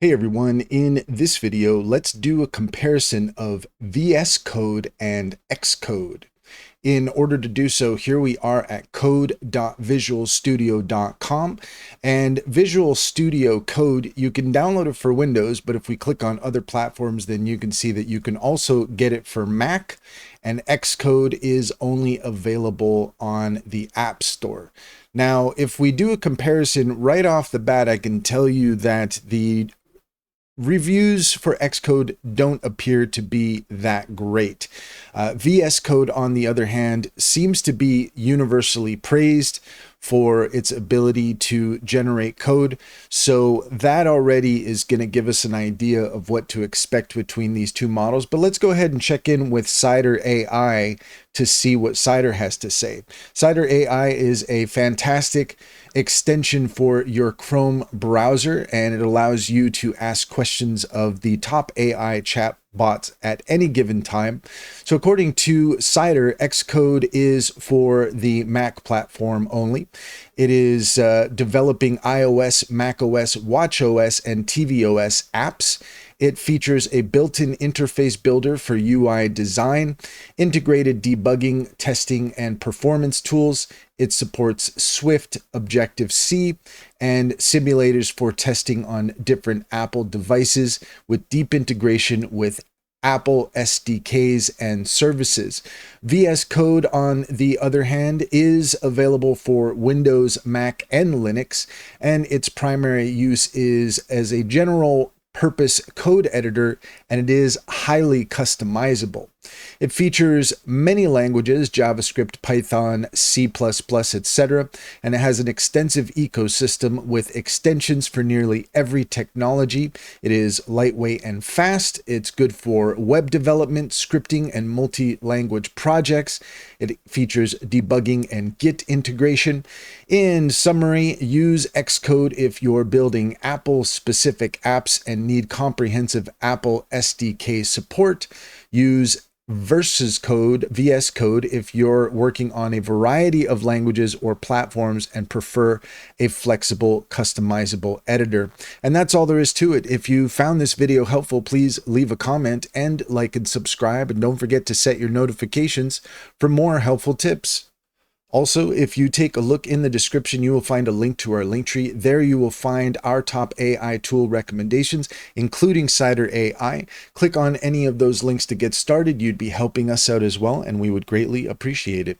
Hey everyone, in this video, let's do a comparison of Vscode and Xcode. In order to do so, here we are at code.visualstudio.com, and Visual Studio Code, you can download it for Windows, but if we click on other platforms, then you can see that you can also get it for Mac, and Xcode is only available on the App Store. Now, if we do a comparison right off the bat, I can tell you that the reviews for Xcode don't appear to be that great. VS Code, on the other hand, seems to be universally praised for its ability to generate code. So that already is going to give us an idea of what to expect between these two models. But let's go ahead and check in with Cider AI to see what Cider has to say. Cider AI is a fantastic extension for your Chrome browser, and it allows you to ask questions of the top AI chat bots at any given time. So according to Cider, Xcode is for the Mac platform only. It is developing iOS, macOS, watchOS, and tvOS apps. It features a built-in interface builder for UI design, integrated debugging, testing, and performance tools. It supports Swift, Objective-C, and simulators for testing on different Apple devices with deep integration with Apple SDKs and services. VS Code, on the other hand, is available for Windows, Mac, and Linux, and its primary use is as a general purpose code editor, and it is highly customizable. It features many languages, JavaScript, Python, C++, etc., and it has an extensive ecosystem with extensions for nearly every technology. It is lightweight and fast. It's good for web development, scripting, and multi-language projects. It features debugging and Git integration. In summary, use Xcode if you're building Apple-specific apps and need comprehensive Apple SDK support. Use Vscode, VS Code, if you're working on a variety of languages or platforms and prefer a flexible, customizable editor. And that's all there is to it. If you found this video helpful, please leave a comment and like and subscribe. And don't forget to set your notifications for more helpful tips. Also, if you take a look in the description, you will find a link to our Linktree. There you will find our top AI tool recommendations, including Cider AI. Click on any of those links to get started. You'd be helping us out as well, and we would greatly appreciate it.